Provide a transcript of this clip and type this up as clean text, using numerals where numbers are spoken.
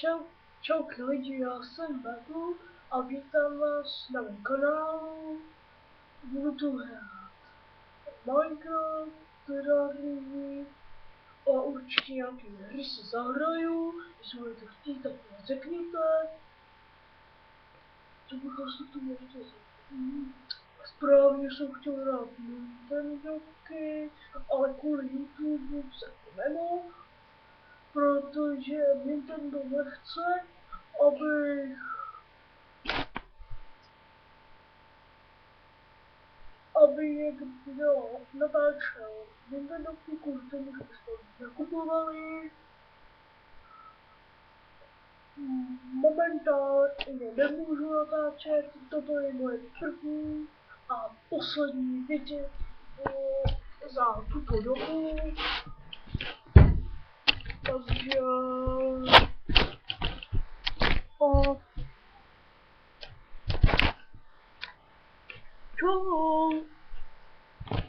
Čau, čau lidi, já jsem Bebu a vítám vás na mém kanálu. Budu tu hrát Minecraft, Terrarii a určitě nějaké hry si zahraju. Jestli budete chtít, tak mě řekněte. Co bych asi k tomu chtěl říct? Správně jsem chtěl hrát Nintendoky, ale kvůli YouTube se to nemohl, protože Nintendo nechce, aby někdo natáčel Nintendo kvůli tomu, že byste to nekupovali. Momentálně nemůžu natáčet, toto je moje první a poslední video za tuto dobu. Takže čau.